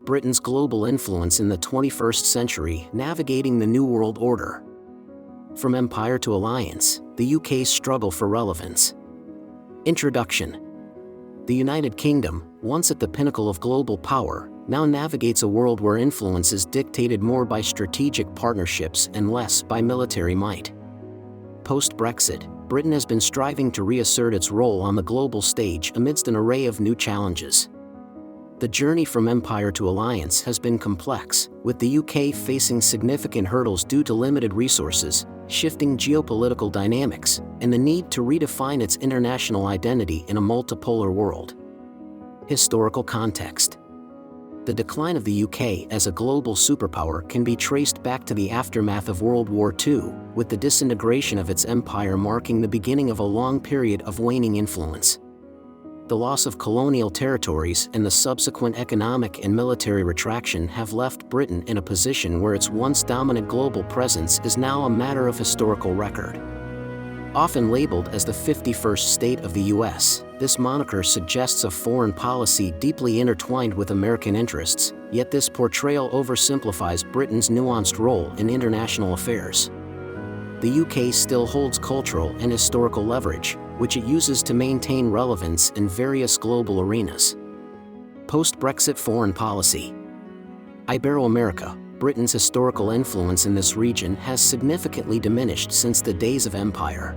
Britain's global influence in the 21st century, navigating the New World Order. From empire to alliance, the UK's struggle for relevance. Introduction. The United Kingdom, once at the pinnacle of global power, now navigates a world where influence is dictated more by strategic partnerships and less by military might. Post-Brexit, Britain has been striving to reassert its role on the global stage amidst an array of new challenges. The journey from empire to alliance has been complex, with the UK facing significant hurdles due to limited resources, shifting geopolitical dynamics, and the need to redefine its international identity in a multipolar world. Historical context. The decline of the UK as a global superpower can be traced back to the aftermath of World War II, with the disintegration of its empire marking the beginning of a long period of waning influence. The loss of colonial territories and the subsequent economic and military retraction have left Britain in a position where its once dominant global presence is now a matter of historical record. Often labeled as the 51st state of the US, this moniker suggests a foreign policy deeply intertwined with American interests, yet this portrayal oversimplifies Britain's nuanced role in international affairs. The UK still holds cultural and historical leverage, which it uses to maintain relevance in various global arenas. Post-Brexit foreign policy. Ibero-America, Britain's historical influence in this region has significantly diminished since the days of empire.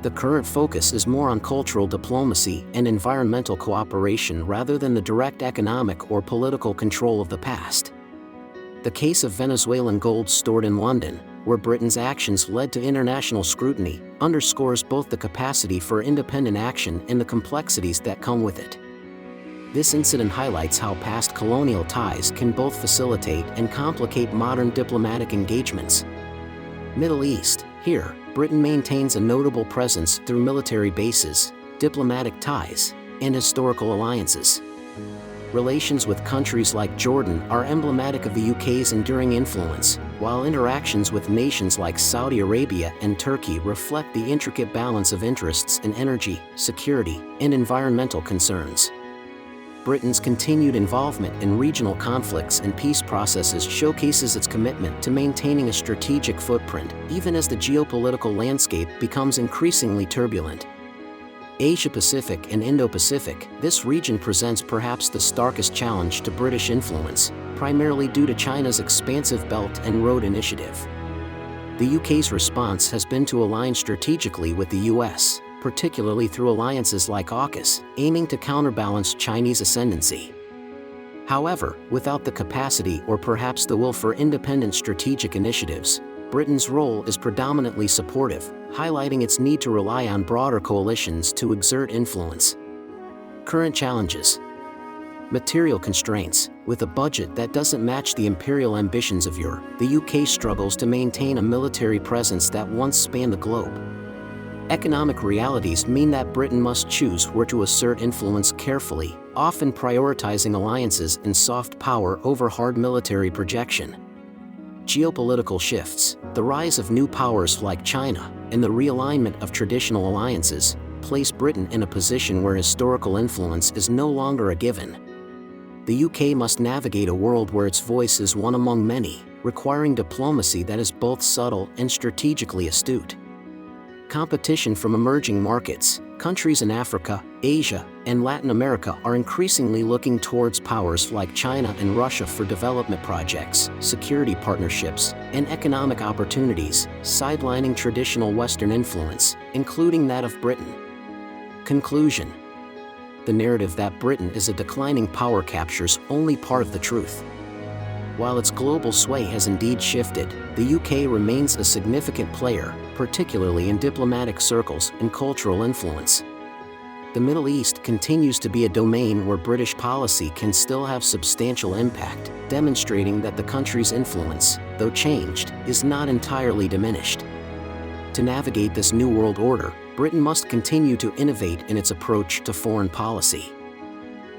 The current focus is more on cultural diplomacy and environmental cooperation rather than the direct economic or political control of the past. The case of Venezuelan gold stored in London, where Britain's actions led to international scrutiny, underscores both the capacity for independent action and the complexities that come with it. This incident highlights how past colonial ties can both facilitate and complicate modern diplomatic engagements. Middle East. Here, Britain maintains a notable presence through military bases, diplomatic ties, and historical alliances. Relations with countries like Jordan are emblematic of the UK's enduring influence, while interactions with nations like Saudi Arabia and Turkey reflect the intricate balance of interests in energy, security, and environmental concerns. Britain's continued involvement in regional conflicts and peace processes showcases its commitment to maintaining a strategic footprint, even as the geopolitical landscape becomes increasingly turbulent. Asia-Pacific and Indo-Pacific, this region presents perhaps the starkest challenge to British influence, primarily due to China's expansive Belt and Road Initiative. The UK's response has been to align strategically with the US, particularly through alliances like AUKUS, aiming to counterbalance Chinese ascendancy. However, without the capacity or perhaps the will for independent strategic initiatives, Britain's role is predominantly supportive, highlighting its need to rely on broader coalitions to exert influence. Current challenges. Material constraints. With a budget that doesn't match the imperial ambitions of Europe, the UK struggles to maintain a military presence that once spanned the globe. Economic realities mean that Britain must choose where to assert influence carefully, often prioritizing alliances and soft power over hard military projection. Geopolitical shifts, the rise of new powers like China, and the realignment of traditional alliances, place Britain in a position where historical influence is no longer a given. The UK must navigate a world where its voice is one among many, requiring diplomacy that is both subtle and strategically astute. Competition from emerging markets, countries in Africa, Asia, and Latin America are increasingly looking towards powers like China and Russia for development projects, security partnerships, and economic opportunities, sidelining traditional Western influence, including that of Britain. Conclusion. The narrative that Britain is a declining power captures only part of the truth. While its global sway has indeed shifted, the UK remains a significant player, particularly in diplomatic circles and cultural influence. The Middle East continues to be a domain where British policy can still have substantial impact, demonstrating that the country's influence, though changed, is not entirely diminished. To navigate this new world order, Britain must continue to innovate in its approach to foreign policy.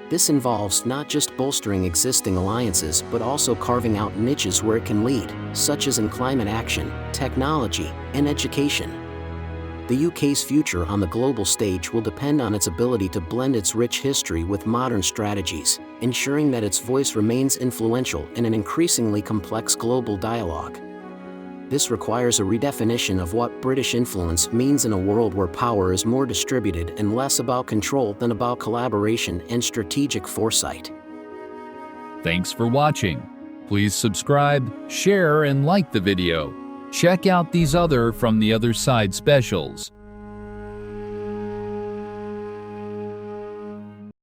This involves not just bolstering existing alliances but also carving out niches where it can lead, such as in climate action, technology, and education. The UK's future on the global stage will depend on its ability to blend its rich history with modern strategies, ensuring that its voice remains influential in an increasingly complex global dialogue. This requires a redefinition of what British influence means in a world where power is more distributed and less about control than about collaboration and strategic foresight. Thanks for watching. Please subscribe, share, and like the video. Check out these other From the Other Side specials.